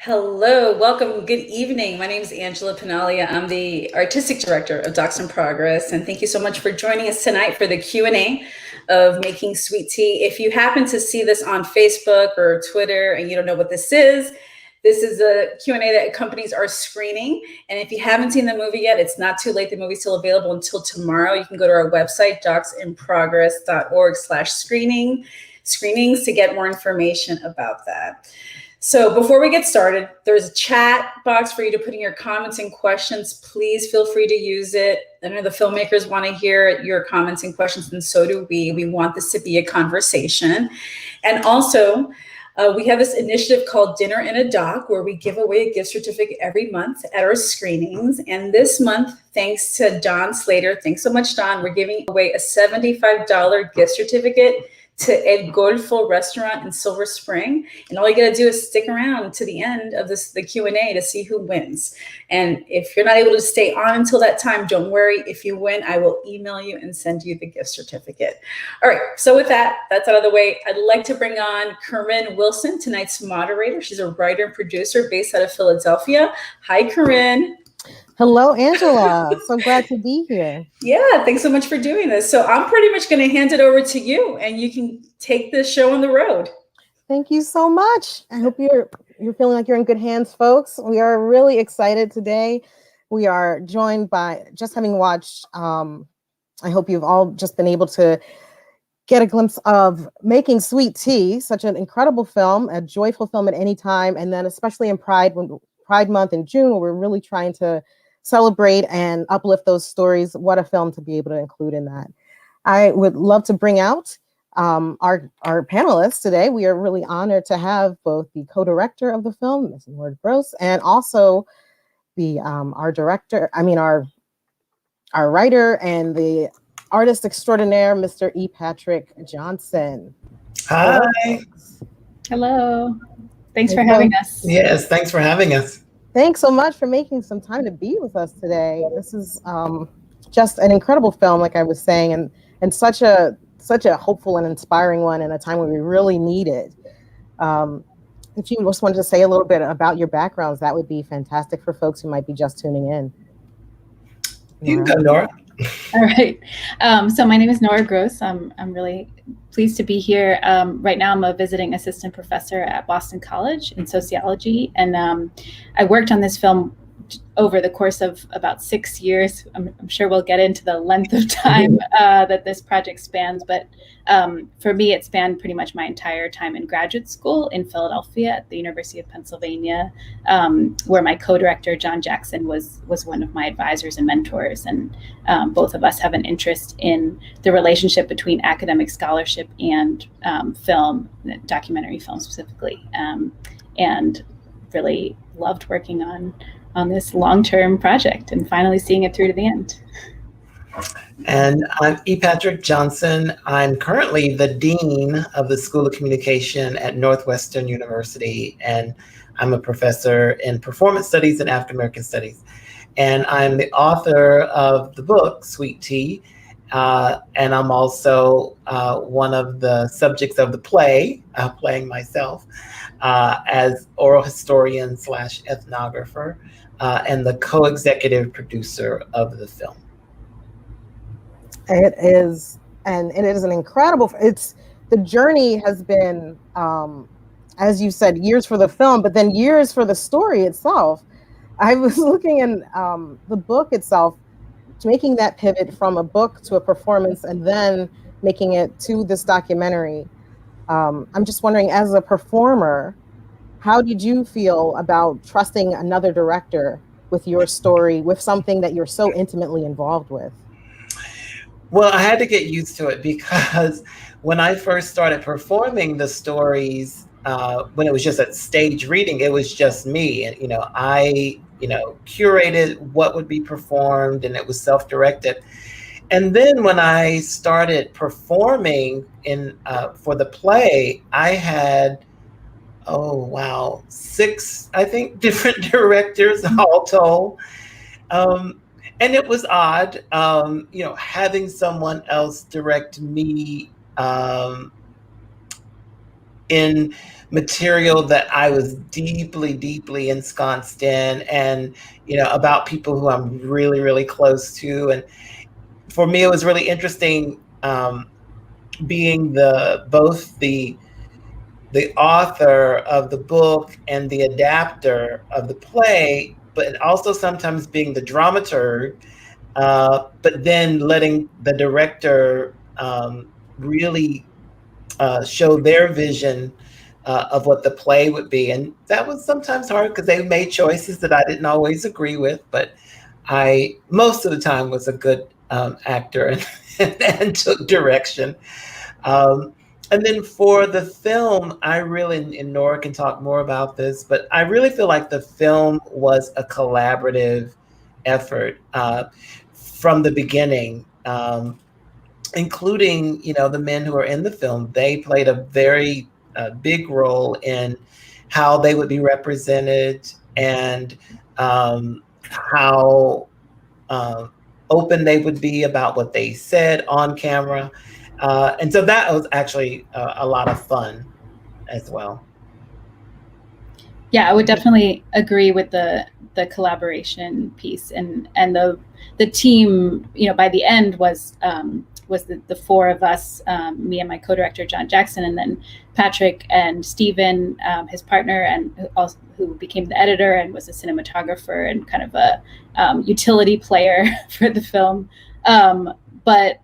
Hello, welcome, good evening. My name is Angela Pinalia. I'm the artistic director of Docs in Progress, and thank you so much for joining us tonight for the Q&A of Making Sweet Tea. If you happen to see this on Facebook or Twitter and you don't know what this is a Q&A that accompanies our screening. And if you haven't seen the movie yet, it's not too late. The movie's still available until tomorrow. You can go to our website, docsinprogress.org/screenings to get more information about that. So before we get started, there's a chat box for you to put in your comments and questions. Please feel free to use it. I know the filmmakers want to hear your comments and questions, and so do we. We want this to be a conversation. And also, we have this initiative called Dinner in a Doc, where we give away a gift certificate every month at our screenings. And this month, thanks to Don Slater, thanks so much, Don, we're giving away a $75 gift certificate to El Golfo restaurant in Silver Spring. And all you gotta do is stick around to the end of the Q&A to see who wins. And if you're not able to stay on until that time, don't worry. If you win, I will email you and send you the gift certificate. All right, so with that's out of the way. I'd like to bring on Corinne Wilson, tonight's moderator. She's a writer and producer based out of Philadelphia. Hi, Corinne. Hello, Angela. So glad to be here. Yeah, thanks so much for doing this. So I'm pretty much going to hand it over to you, and you can take this show on the road. Thank you so much. I hope you're feeling like you're in good hands, folks. We are really excited today. We are joined by, just having watched, I hope you've all just been able to get a glimpse of Making Sweet Tea, such an incredible film, a joyful film at any time, and then especially in Pride Month in June, where we're really trying to celebrate and uplift those stories. What a film to be able to include in that. I would love to bring out our panelists today. We are really honored to have both the co-director of the film, Ms. Nora Gross, and also the our writer and the artist extraordinaire, Mr. E. Patrick Johnson. Hi. Hello. Thanks for having us. Yes, thanks for having us. Thanks so much for making some time to be with us today. This is just an incredible film, like I was saying, and such a hopeful and inspiring one in a time when we really need it. If you just wanted to say a little bit about your backgrounds, that would be fantastic for folks who might be just tuning in. You can go, Nora. All right. So my name is Nora Gross. I'm really pleased to be here. Right now, I'm a visiting assistant professor at Boston College in sociology, and I worked on this film over the course of about 6 years. I'm sure we'll get into the length of time that this project spans, but for me, it spanned pretty much my entire time in graduate school in Philadelphia at the University of Pennsylvania, where my co-director, John Jackson, was one of my advisors and mentors. And both of us have an interest in the relationship between academic scholarship and film, documentary film specifically, and really loved working on this long-term project and finally seeing it through to the end. And I'm E. Patrick Johnson. I'm currently the Dean of the School of Communication at Northwestern University, and I'm a professor in performance studies and African American studies. And I'm the author of the book, Sweet Tea, and I'm also one of the subjects of the play, playing myself as oral historian / ethnographer, and the co-executive producer of the film. It is an incredible, the journey has been, as you said, years for the film, but then years for the story itself. I was looking in the book itself, making that pivot from a book to a performance and then making it to this documentary. I'm just wondering, as a performer, how did you feel about trusting another director with your story, with something that you're so intimately involved with? Well, I had to get used to it because when I first started performing the stories, when it was just a stage reading, it was just me. And, I curated what would be performed, and it was self-directed. And then when I started performing for the play, I had, 6, I think, different directors all told. And it was odd, having someone else direct me in material that I was deeply, deeply ensconced in, and about people who I'm really, really close to. And for me, it was really interesting being both the author of the book and the adapter of the play, but also sometimes being the dramaturg, but then letting the director really show their vision of what the play would be. And that was sometimes hard because they made choices that I didn't always agree with, but I most of the time was a good actor and took direction. And then for the film, I really, and Nora can talk more about this, but I really feel like the film was a collaborative effort from the beginning, including, the men who are in the film. They played a very big role in how they would be represented and how open they would be about what they said on camera. And so that was actually a lot of fun as well. Yeah, I would definitely agree with the collaboration piece, and the team. By the end was the four of us, me and my co-director John Jackson, and then Patrick and Stephen, his partner, and who became the editor and was a cinematographer and kind of a utility player for the film. But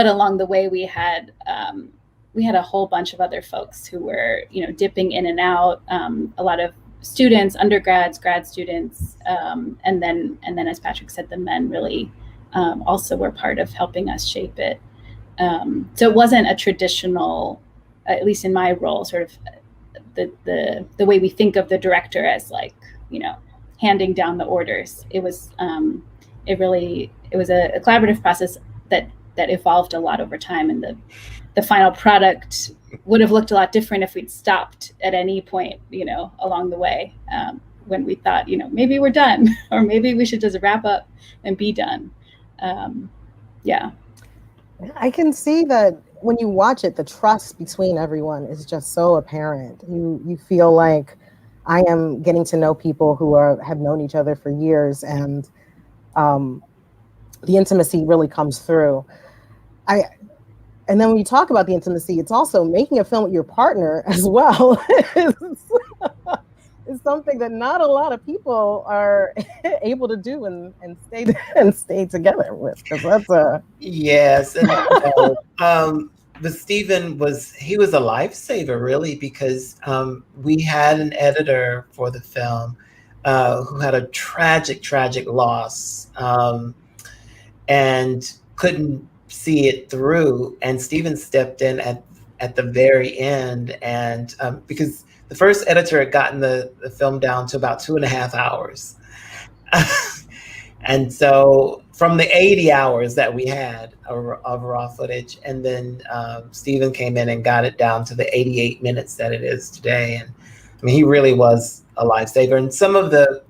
along the way, we had a whole bunch of other folks who were, dipping in and out. A lot of students, undergrads, grad students, and then as Patrick said, the men really also were part of helping us shape it. So it wasn't a traditional, at least in my role, sort of the way we think of the director as handing down the orders. It was a collaborative process that evolved a lot over time, and the final product would have looked a lot different if we'd stopped at any point, along the way, when we thought, maybe we're done, or maybe we should just wrap up and be done. Yeah. I can see that when you watch it, the trust between everyone is just so apparent. You feel like I am getting to know people who have known each other for years, and the intimacy really comes through. And then when you talk about the intimacy, it's also making a film with your partner as well. Is something that not a lot of people are able to do and stay together with. Because that's yes, and but Stephen was a lifesaver, really, because we had an editor for the film who had a tragic loss and couldn't see it through, and Stephen stepped in at the very end, and because the first editor had gotten the film down to about 2.5 hours. And so from the 80 hours that we had of raw footage, and then Stephen came in and got it down to the 88 minutes that it is today. And I mean, he really was a lifesaver. And some of the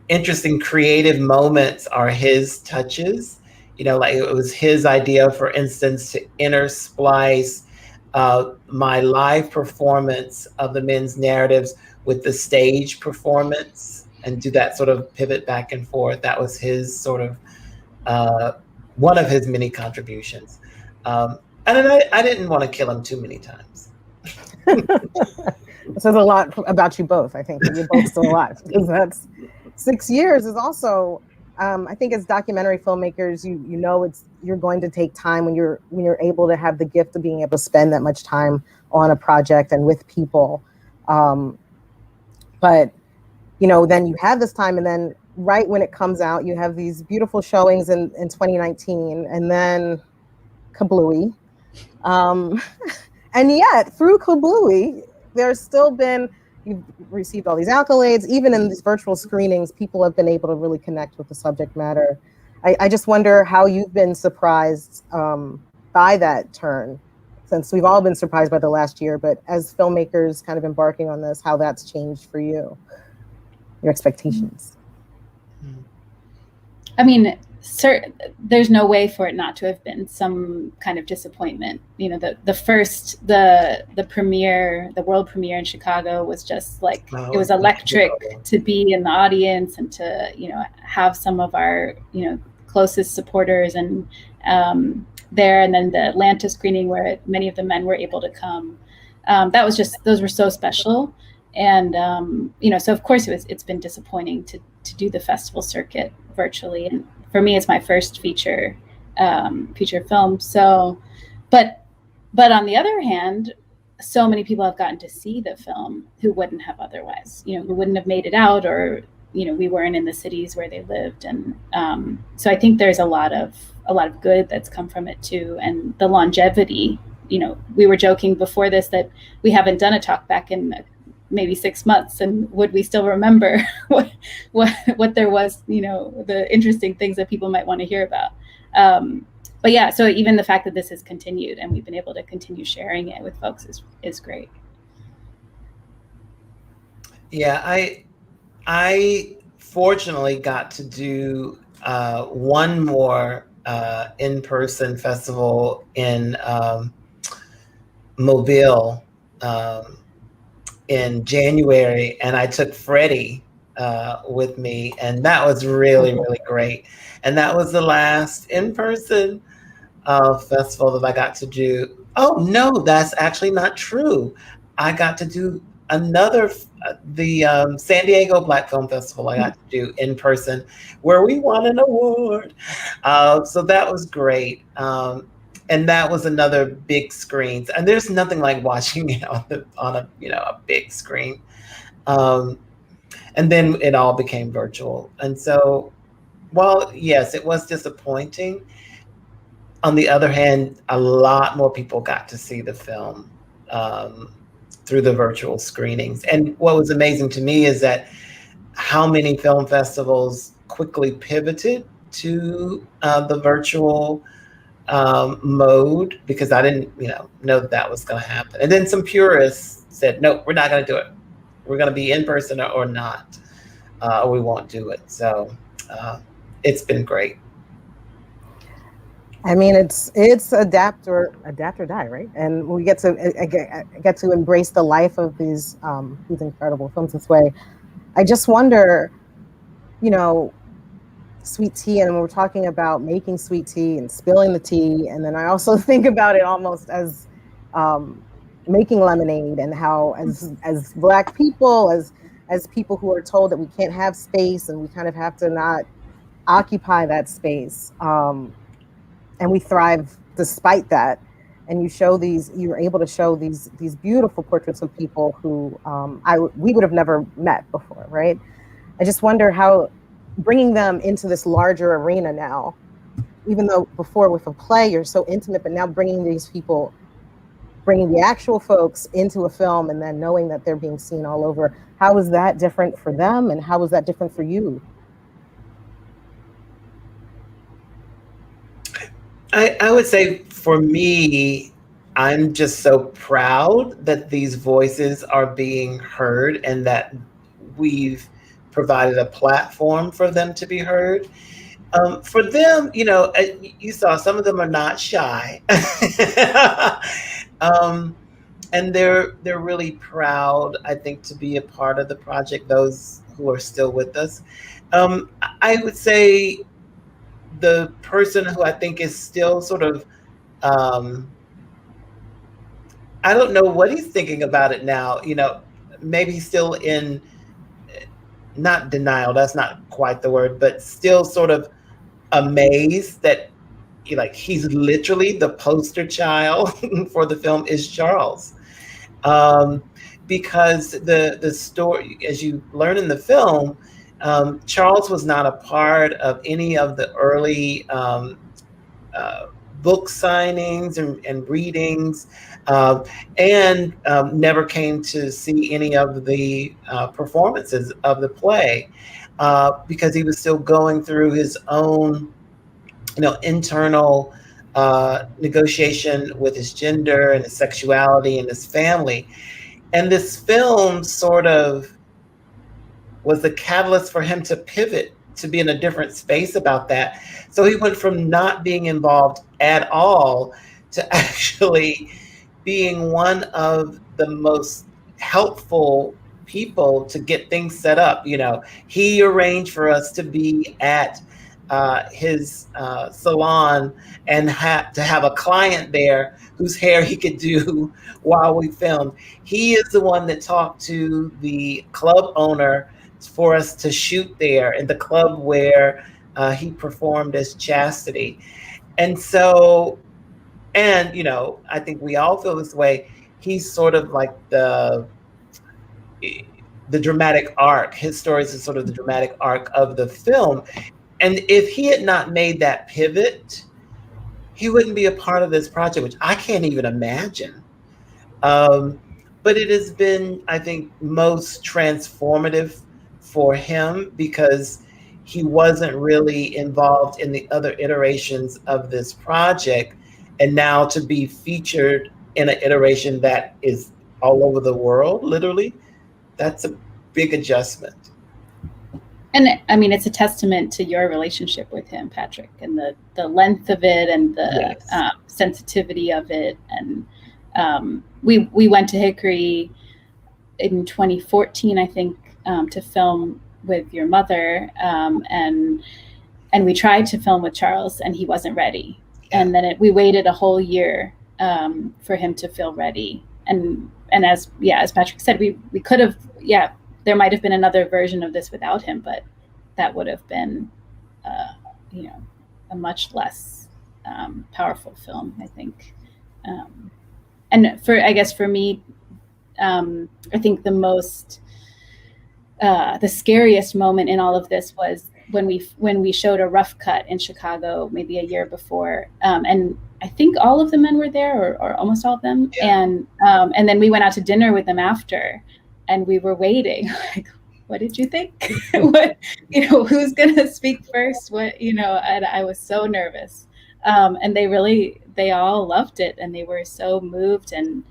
interesting creative moments are his touches. Like it was his idea, for instance, to intersplice my live performance of the men's narratives with the stage performance and do that sort of pivot back and forth. That was his sort of one of his many contributions. And then I didn't want to kill him too many times. It says a lot about you both. I think that you're both still alive, because that's 6 years is also. I think as documentary filmmakers, you're going to take time when you're able to have the gift of being able to spend that much time on a project and with people. But then you have this time, and then right when it comes out, you have these beautiful showings in 2019, and then kablooey. And yet through kablooey, there's still been. You've received all these accolades. Even in these virtual screenings, people have been able to really connect with the subject matter. I just wonder how you've been surprised by that turn, since we've all been surprised by the last year, but as filmmakers kind of embarking on this, how that's changed for you, your expectations. I mean, there's no way for it not to have been some kind of disappointment. You know, the premiere, the world premiere in Chicago was just like, it was electric to be in the audience and to, you know, have some of our, you know, closest supporters and there, and then the Atlanta screening where many of the men were able to come. Those were so special. And, you know, so of course it's been disappointing to do the festival circuit virtually. And for me, it's my first feature film. So, but on the other hand, so many people have gotten to see the film who wouldn't have otherwise, you know, who wouldn't have made it out, or, you know, we weren't in the cities where they lived. And so I think there's a lot of good that's come from it too. And the longevity, you know, we were joking before this that we haven't done a talk back in maybe 6 months, and would we still remember what there was, you know, the interesting things that people might want to hear about. But yeah, so even the fact that this has continued and we've been able to continue sharing it with folks is great. Yeah, I fortunately got to do one more in-person festival in Mobile in January, and I took Freddie with me, and that was really, really great. And that was the last in-person festival that I got to do. Oh no, that's actually not true. I got to do another, the San Diego Black Film Festival I got to do in person, where we won an award. So that was great. And that was another big screen. And there's nothing like watching it on a you know, a big screen. And then it all became virtual. And so, while yes, it was disappointing, on the other hand, a lot more people got to see the film through the virtual screenings. And what was amazing to me is that how many film festivals quickly pivoted to the virtual mode, because I didn't, you know that was going to happen. And then some purists said, no, we're not going to do it. We're going to be in person or not, or we won't do it. So it's been great. I mean, it's adapt or die, right? And we get to embrace the life of these incredible films this way. I just wonder, you know, sweet tea, and we're talking about making sweet tea and spilling the tea, and then I also think about it almost as making lemonade, and how as Black people, as people who are told that we can't have space and we kind of have to not occupy that space, and we thrive despite that. And you're able to show these beautiful portraits of people who we would have never met before, right? I just wonder how bringing them into this larger arena now, even though before with a play you're so intimate, but now bringing the actual folks into a film, and then knowing that they're being seen all over, how is that different for them, and how is that different for you? I would say for me, I'm just so proud that these voices are being heard, and that we've provided a platform for them to be heard. For them, you know, you saw some of them are not shy, and they're really proud, I think, to be a part of the project. Those who are still with us, I would say the person who I think is still sort of, I don't know what he's thinking about it now. You know, maybe he's still in, not denial, that's not quite the word, but still sort of amazed that he's literally the poster child for the film is Charles. Because the story, as you learn in the film, Charles was not a part of any of the early book signings and readings, and never came to see any of the performances of the play, because he was still going through his own, internal negotiation with his gender and his sexuality and his family. And this film sort of was the catalyst for him to pivot to be in a different space about that. So he went from not being involved at all to actually being one of the most helpful people to get things set up. You know, he arranged for us to be at his salon and to have a client there whose hair he could do while we filmed. He is the one that talked to the club owner for us to shoot there in the club where he performed as Chastity. And so, and, you know, I think we all feel this way. He's sort of like the dramatic arc. His stories is sort of the dramatic arc of the film. And if he had not made that pivot, he wouldn't be a part of this project, which I can't even imagine. But it has been, I think, most transformative for him because he wasn't really involved in the other iterations of this project. And now to be featured in an iteration that is all over the world, literally, that's a big adjustment. And I mean, it's a testament to your relationship with him, Patrick, and the length of it and the Yes. sensitivity of it. And we went to Hickory in 2014, I think, to film with your mother, and we tried to film with Charles, and he wasn't ready. Yeah. And then we waited a whole year for him to feel ready. And as Patrick said, we could have, there might have been another version of this without him, but that would have been, a much less powerful film, I think. And for me, I think the scariest moment in all of this was when we showed a rough cut in Chicago, maybe a year before, and I think all of the men were there, or almost all of them, Yeah. and then we went out to dinner with them after. And we were waiting, like, what did you think? What, who's gonna speak first? And I was so nervous. And they all loved it, and they were so moved. And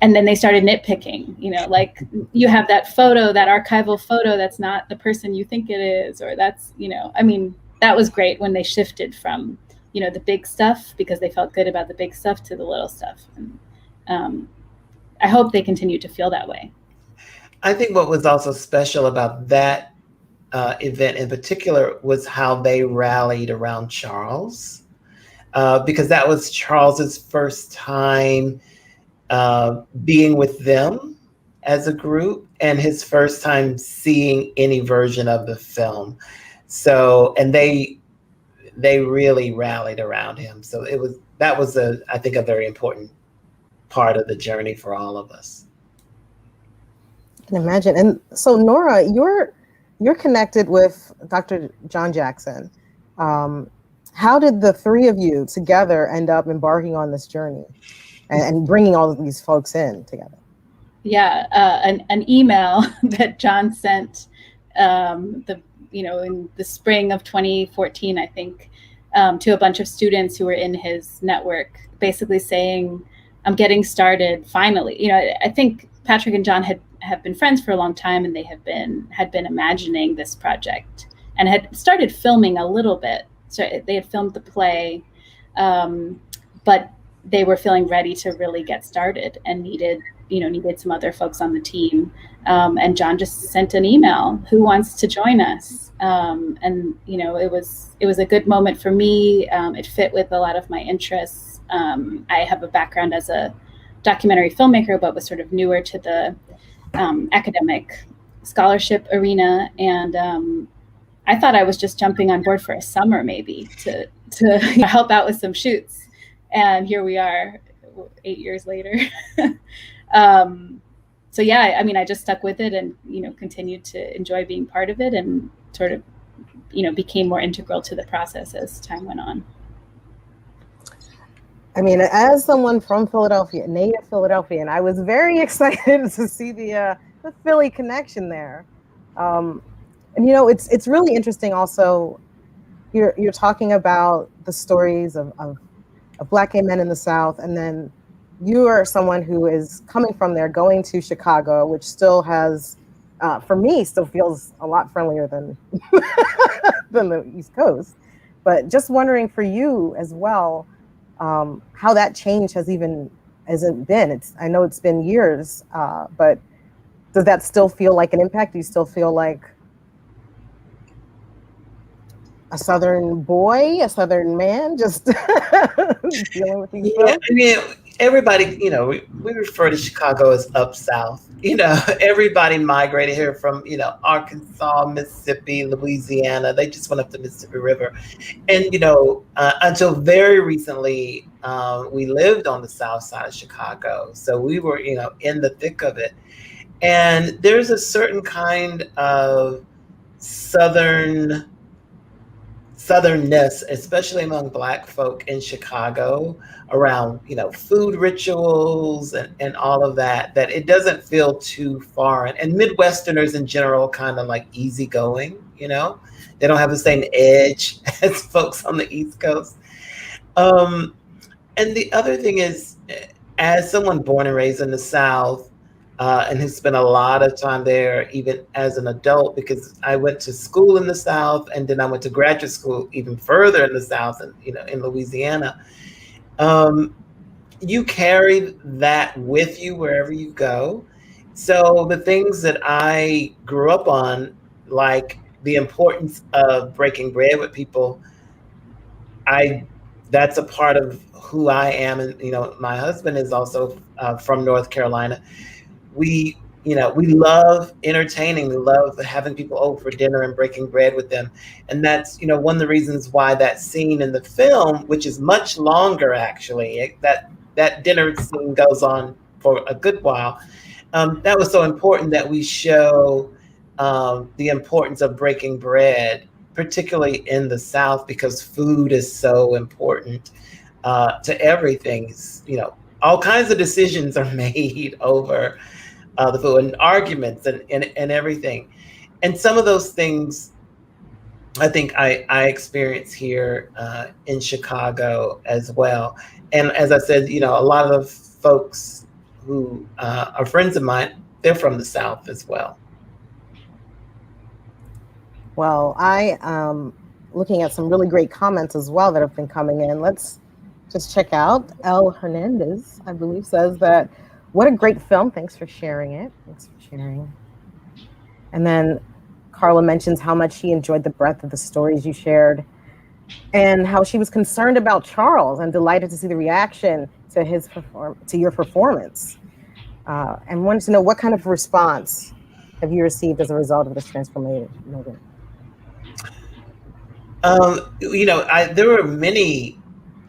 then they started nitpicking, like, you have that photo, that archival photo, that's not the person you think it is, or that's, that was great when they shifted from, the big stuff, because they felt good about the big stuff, to the little stuff. And, I hope they continue to feel that way. I think what was also special about that event in particular was how they rallied around Charles, because that was Charles's first time being with them as a group, and his first time seeing any version of the film. So, and they really rallied around him. So that was I think a very important part of the journey for all of us. I can imagine. And so, Nora, you're connected with Dr. John Jackson. How did the three of you together end up embarking on this journey and bringing all of these folks in together? Yeah, an email that John sent, in the spring of 2014, I think, to a bunch of students who were in his network, basically saying, I'm getting started finally. I think Patrick and John have been friends for a long time, and they had been imagining this project and had started filming a little bit. So they had filmed the play, but they were feeling ready to really get started and needed some other folks on the team. And John just sent an email, who wants to join us? And it was a good moment for me. It fit with a lot of my interests. I have a background as a documentary filmmaker, but was sort of newer to the academic scholarship arena. And I thought I was just jumping on board for a summer, maybe to help out with some shoots. And here we are 8 years later. So yeah, I just stuck with it and, continued to enjoy being part of it, and sort of, became more integral to the process as time went on. As someone from Philadelphia, native Philadelphian, I was very excited to see the Philly connection there. And it's really interesting. Also, you're talking about the stories of Black gay men in the South, and then you are someone who is coming from there, going to Chicago, which still has for me, still feels a lot friendlier than than the East Coast. But just wondering for you as well, how that change hasn't been. I know it's been years, but does that still feel like an impact? Do you still feel like a Southern boy, a Southern man, just dealing with these Yeah, folks? I mean, everybody, we refer to Chicago as up south. Everybody migrated here from, Arkansas, Mississippi, Louisiana. They just went up the Mississippi River. And, until very recently, we lived on the south side of Chicago. So we were, in the thick of it. And there's a certain kind of southernness, especially among Black folk in Chicago, around food rituals and all of that it doesn't feel too foreign. And Midwesterners in general kind of like easygoing. They don't have the same edge as folks on the East Coast. And the other thing is, as someone born and raised in the South, and who spent a lot of time there, even as an adult, because I went to school in the South, and then I went to graduate school even further in the South, and in Louisiana. You carry that with you wherever you go. So the things that I grew up on, like the importance of breaking bread with people, that's a part of who I am. And my husband is also from North Carolina. We love entertaining. We love having people over for dinner and breaking bread with them. And that's, one of the reasons why that scene in the film, which is much longer, actually, that dinner scene goes on for a good while. That was so important that we show the importance of breaking bread, particularly in the South, because food is so important to everything. All kinds of decisions are made over the food, and arguments and everything. And some of those things I think I experience here in Chicago as well. And as I said, a lot of folks who are friends of mine, they're from the South as well. Well, I looking at some really great comments as well that have been coming in. Let's just check out. El Hernandez, I believe, says that, what a great film. Thanks for sharing it. Thanks for sharing. And then Carla mentions how much she enjoyed the breadth of the stories you shared and how she was concerned about Charles and delighted to see the reaction to your performance. And wanted to know, what kind of response have you received as a result of this transformation? There were many,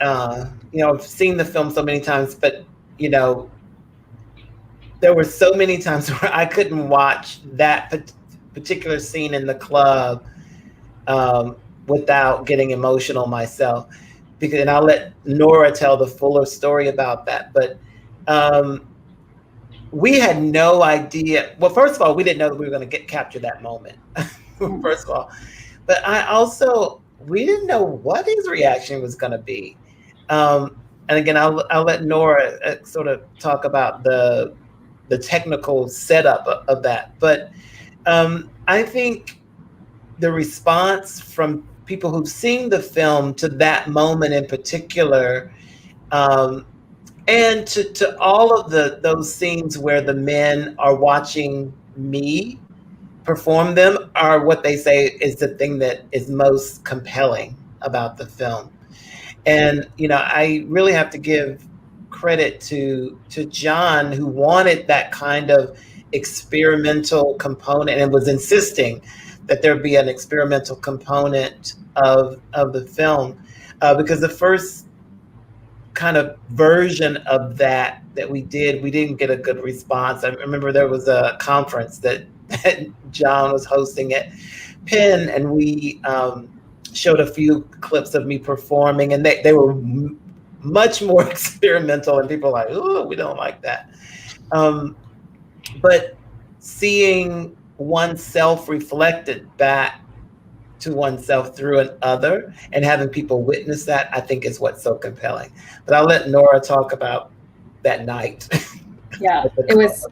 I've seen the film so many times, but, there were so many times where I couldn't watch that particular scene in the club without getting emotional myself. And I'll let Nora tell the fuller story about that. But we had no idea. Well, first of all, we didn't know that we were going to capture that moment, first of all. But we didn't know what his reaction was going to be. And again, I'll let Nora sort of talk about the technical setup of that. But I think the response from people who've seen the film to that moment in particular, and to all of those scenes where the men are watching me perform them, are what they say is the thing that is most compelling about the film. And I really have to give credit to John, who wanted that kind of experimental component and was insisting that there be an experimental component of the film, because the first kind of version of that we didn't get a good response. I remember there was a conference that John was hosting at Penn, and we showed a few clips of me performing, and they were much more experimental, and people were like, "Oh, we don't like that." But seeing oneself reflected back to oneself through an other and having people witness that, I think is what's so compelling. But I'll let Nora talk about that night. Yeah, it was.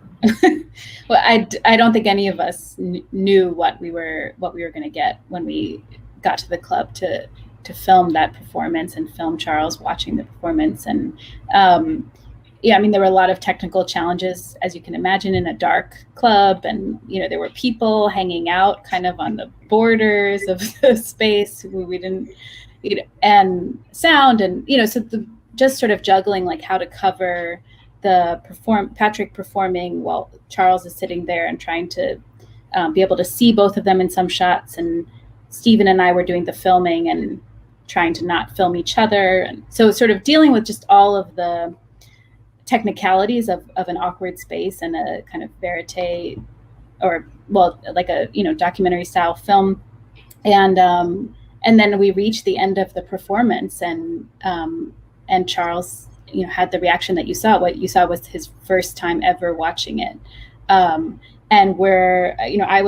Well, I don't think any of us knew what we were going to get when we got to the club to film that performance and film Charles watching the performance. And yeah, I mean, there were a lot of technical challenges, as you can imagine, in a dark club, and there were people hanging out kind of on the borders of the space. We didn't, and sound, and so just sort of juggling like how to cover Patrick performing while Charles is sitting there, and trying to be able to see both of them in some shots. And Stephen and I were doing the filming and trying to not film each other. And so sort of dealing with just all of the technicalities of an awkward space and a kind of verite, or like a documentary style film. And then we reached the end of the performance, and Charles had the reaction that you saw. What you saw was his first time ever watching it. And where, I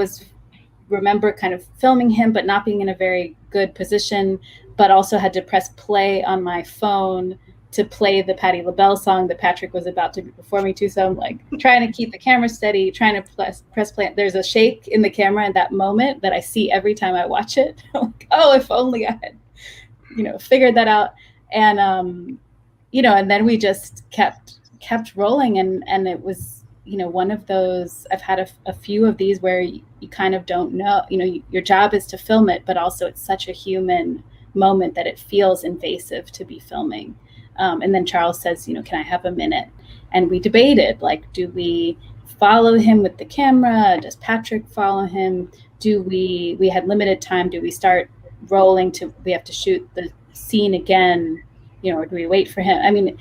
remember kind of filming him, but not being in a very good position, but also had to press play on my phone to play the Patti LaBelle song that Patrick was about to be performing to. So I'm like trying to keep the camera steady, trying to press play. There's a shake in the camera in that moment that I see every time I watch it. I'm like, oh, if only I had, figured that out. And, and then we just kept rolling. And it was, one of those, I've had a few of these where you kind of don't know, your job is to film it, but also it's such a human moment that it feels invasive to be filming. And then Charles says, can I have a minute? And we debated, like, do we follow him with the camera? Does Patrick follow him? We had limited time. Do we start rolling we have to shoot the scene again, or do we wait for him? I mean,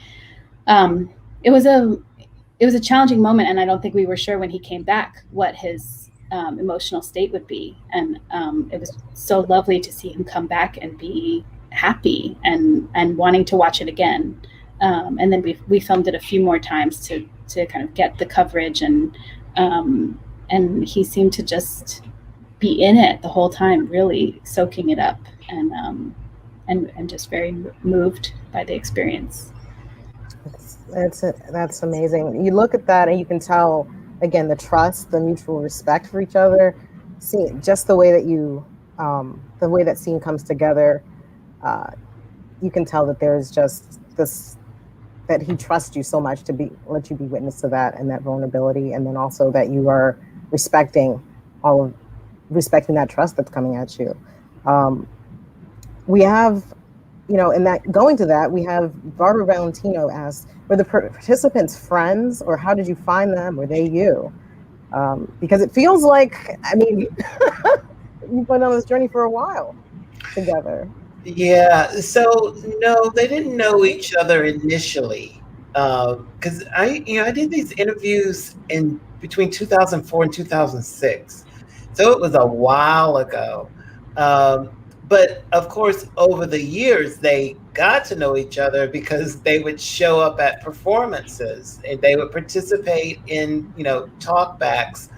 it was a challenging moment. And I don't think we were sure when he came back what his emotional state would be. And it was so lovely to see him come back and be happy and wanting to watch it again. And then we filmed it a few more times to kind of get the coverage, and he seemed to just be in it the whole time, really soaking it up, and just very moved by the experience. That's amazing. You look at that and you can tell, again, the trust, the mutual respect for each other. See, just the way that scene comes together. You can tell that there's just this, that he trusts you so much to let you be witness to that and that vulnerability, and then also that you are respecting that trust that's coming at you. We have, in that going to that, we have Barbara Valentino asks, were the participants friends, or how did you find them? Were they you? Because it feels like, I mean, you've been on this journey for a while together. Yeah, so no, they didn't know each other initially, because I did these interviews in between 2004 and 2006, so it was a while ago. But of course, over the years, they got to know each other because they would show up at performances and they would participate in, talkbacks.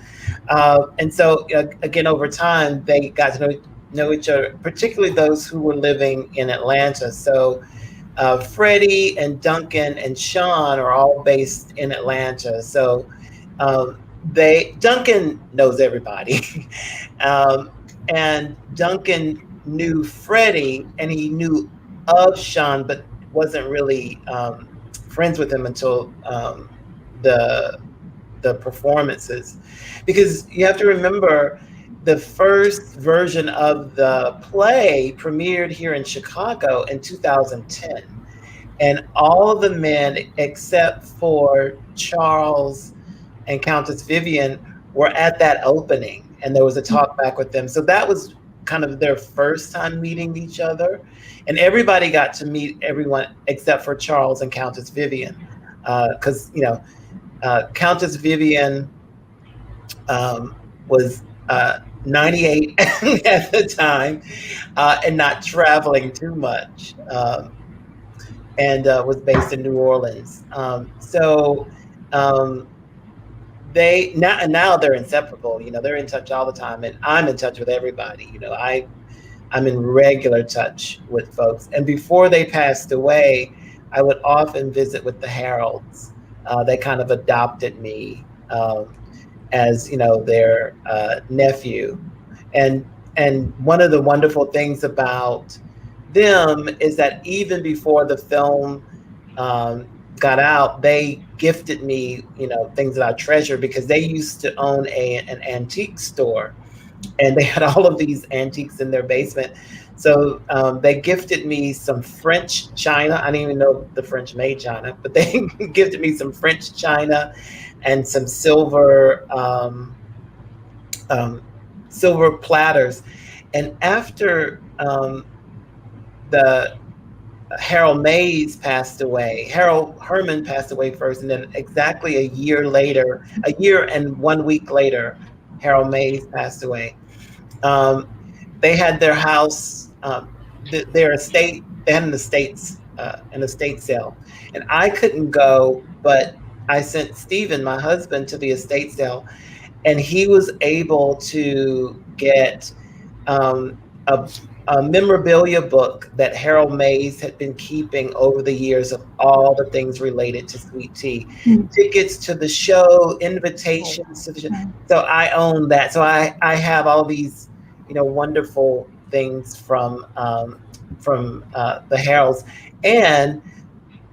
And so again, over time, they got to know each other, particularly those who were living in Atlanta. So Freddie and Duncan and Sean are all based in Atlanta. So Duncan knows everybody. And Duncan knew Freddie, and he knew of Sean, but wasn't really friends with him until the performances. Because you have to remember, the first version of the play premiered here in Chicago in 2010. And all of the men, except for Charles and Countess Vivian, were at that opening, and there was a talk back with them. So that was kind of their first time meeting each other. And everybody got to meet everyone except for Charles and Countess Vivian. Because, Countess Vivian was 98 at the time, and not traveling too much, and was based in New Orleans. Now they're inseparable. They're in touch all the time, and I'm in touch with everybody. I'm in regular touch with folks. And before they passed away, I would often visit with the Heralds, they kind of adopted me as, you know, their nephew. And one of the wonderful things about them is that even before the film got out, they gifted me, you know, things that I treasure, because they used to own an antique store, and they had all of these antiques in their basement. So they gifted me some French china. I didn't even know the French made china, but they gifted me some French china and some silver silver platters. And after the Harold Mays passed away, Harold Herman passed away first, and then exactly a year and 1 week later, Harold Mays passed away. They had their house, their estate, they had an estate sale. And I couldn't go, but I sent Stephen, my husband, to the estate sale, and he was able to get a memorabilia book that Harold Mays had been keeping over the years of all the things related to Sweet Tea, tickets to the show, invitations to the show. So I own that. So I have all these, you know, wonderful things from the Harolds. And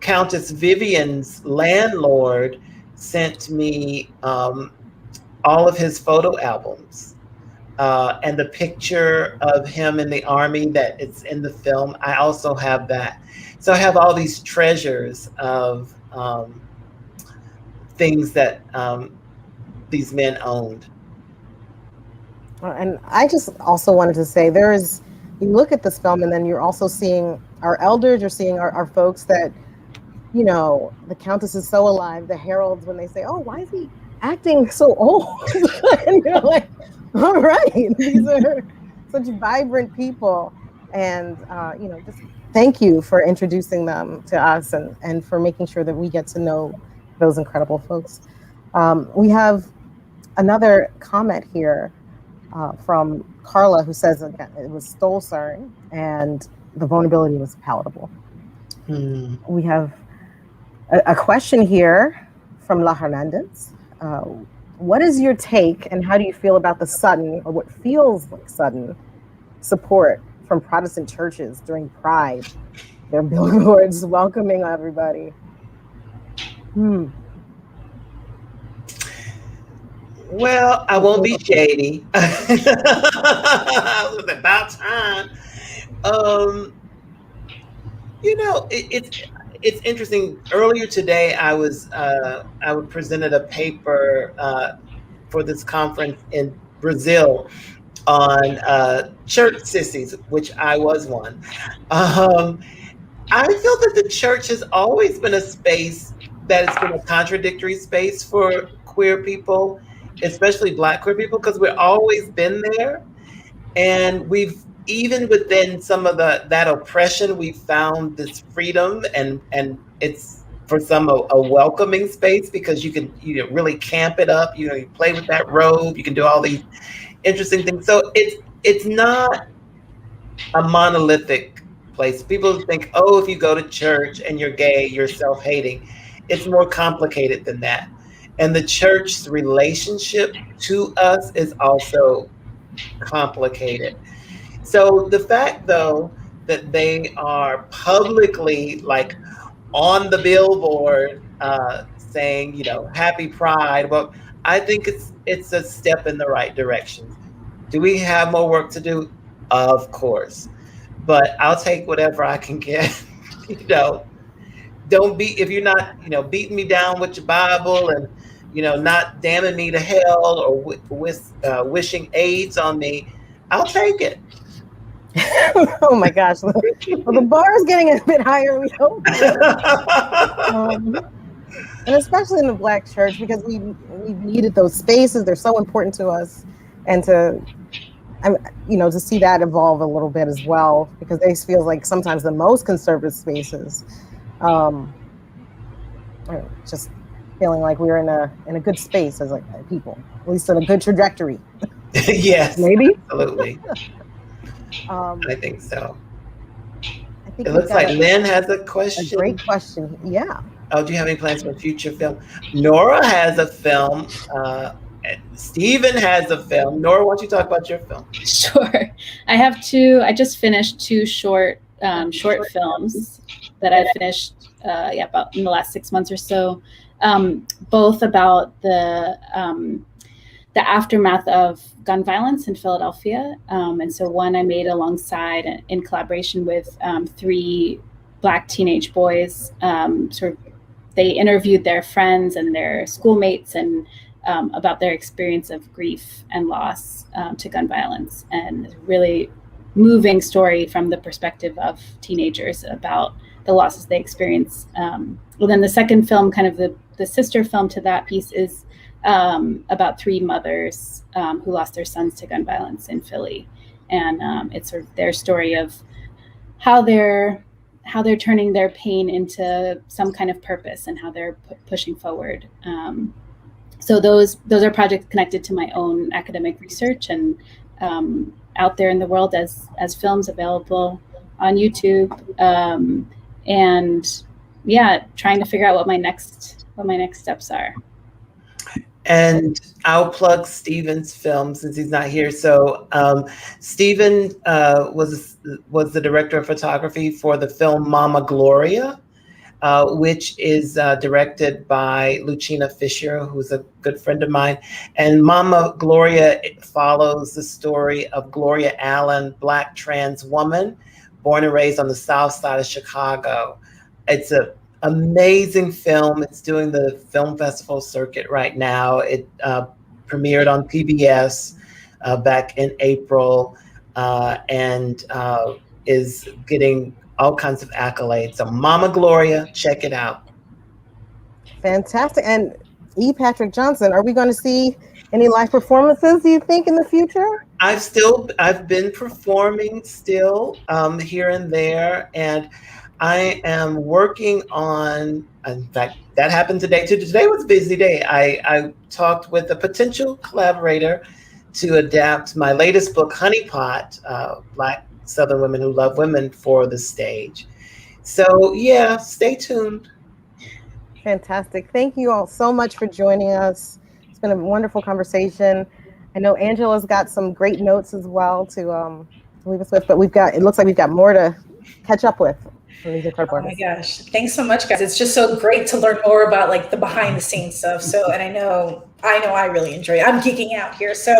Countess Vivian's landlord sent me all of his photo albums. And the picture of him in the army that it's in the film, I also have that. So I have all these treasures of things that these men owned. And I just also wanted to say, you look at this film, and then you're also seeing our elders, you're seeing our folks that, you know, the Countess is so alive, the Harolds, when they say, oh, why is he acting so old? And you're like, all right, these are such vibrant people. And, you know, just thank you for introducing them to us and for making sure that we get to know those incredible folks. We have another comment here from Carla, who says, again, it was Stolzer and the vulnerability was palatable. We have a question here from La Hernandez. What is your take, and how do you feel about the sudden, or what feels like sudden, support from Protestant churches during Pride? Their billboards welcoming everybody. Well, I won't be shady. It was about time. You know, it's interesting. Earlier today, I presented a paper for this conference in Brazil on church sissies, which I was one. I feel that the church has always been a space that has been a contradictory space for queer people, especially Black queer people, because we've always been there, and we've, even within some of that oppression, we found this freedom, and it's for some a welcoming space, because you can, you know, really camp it up. You know, you play with that robe, you can do all these interesting things. So it's not a monolithic place. People think, oh, if you go to church and you're gay, you're self-hating. It's more complicated than that. And the church's relationship to us is also complicated. So the fact, though, that they are publicly, like, on the billboard saying, you know, happy Pride, well, I think it's a step in the right direction. Do we have more work to do? Of course. But I'll take whatever I can get. You know, if you're not, you know, beating me down with your Bible and, you know, not damning me to hell or wishing AIDS on me, I'll take it. Oh my gosh. Well, the bar is getting a bit higher, we hope. And especially in the Black church, because we've needed those spaces. They're so important to us. And to see that evolve a little bit as well, because they feel like sometimes the most conservative spaces, just feeling like we're in a good space as like people, at least in a good trajectory. Yes, maybe. Absolutely. I think so. I think it looks like Lynn has a question. A great question. Yeah. Oh, do you have any plans for a future film? Nora has a film. Stephen has a film. Nora, why don't you talk about your film? Sure. I have two. I just finished two short films that I finished about in the last 6 months or so. Both about the aftermath of gun violence in Philadelphia. And so one I made alongside in collaboration with 3 Black teenage boys. They interviewed their friends and their schoolmates and about their experience of grief and loss to gun violence, and really moving story from the perspective of teenagers about the losses they experience. Well, then the second film, kind of the sister film to that piece, is about 3 mothers who lost their sons to gun violence in Philly, and it's sort of their story of how they're turning their pain into some kind of purpose and how they're pushing forward. So those are projects connected to my own academic research and out there in the world as films available on YouTube. And yeah, trying to figure out what my next steps are. And I'll plug Stephen's film since he's not here. So Stephen was the director of photography for the film Mama Gloria, which is directed by Lucina Fisher, who's a good friend of mine. And Mama Gloria follows the story of Gloria Allen, Black trans woman, born and raised on the South Side of Chicago. It's an amazing film. It's doing the film festival circuit right now. It premiered on PBS back in April and is getting all kinds of accolades. So Mama Gloria, check it out. Fantastic. And E. Patrick Johnson, are we going to see any live performances, do you think, in the future? I've been performing still here and there, and I am working on, in fact, that happened today too. Today was a busy day. I talked with a potential collaborator to adapt my latest book, Honey Pot, Black Southern Women Who Love Women, for the stage. So yeah, stay tuned. Fantastic. Thank you all so much for joining us. It's been a wonderful conversation. I know Angela's got some great notes as well to leave us with, but it looks like we've got more to catch up with. Oh my gosh. Thanks so much, guys. It's just so great to learn more about like the behind the scenes stuff. So, and I know I really enjoy it. I'm geeking out here. So,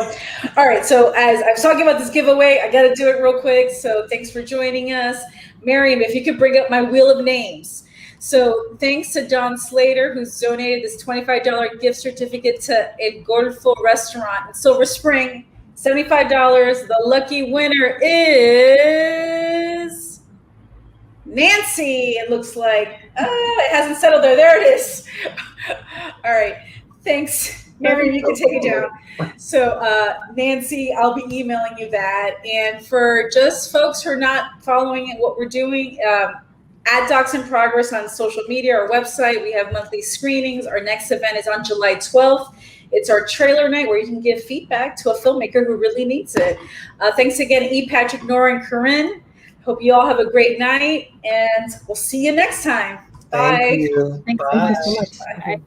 all right. So as I was talking about this giveaway, I got to do it real quick. So thanks for joining us. Miriam, if you could bring up my wheel of names. So thanks to John Slater, who's donated this $25 gift certificate to El Golfo restaurant in Silver Spring, $75. The lucky winner is Nancy. It looks like it hasn't settled there. There it is. All right. Thanks, Mary. You can take it down. So Nancy, I'll be emailing you that. And for just folks who are not following what we're doing, at Docs in Progress on social media, our website, we have monthly screenings. Our next event is on July 12th. It's our trailer night where you can give feedback to a filmmaker who really needs it. Thanks again, E. Patrick, Nora, and Corinne. Hope you all have a great night, and we'll see you next time. Bye. Thank you. Thanks Bye. so much. Bye.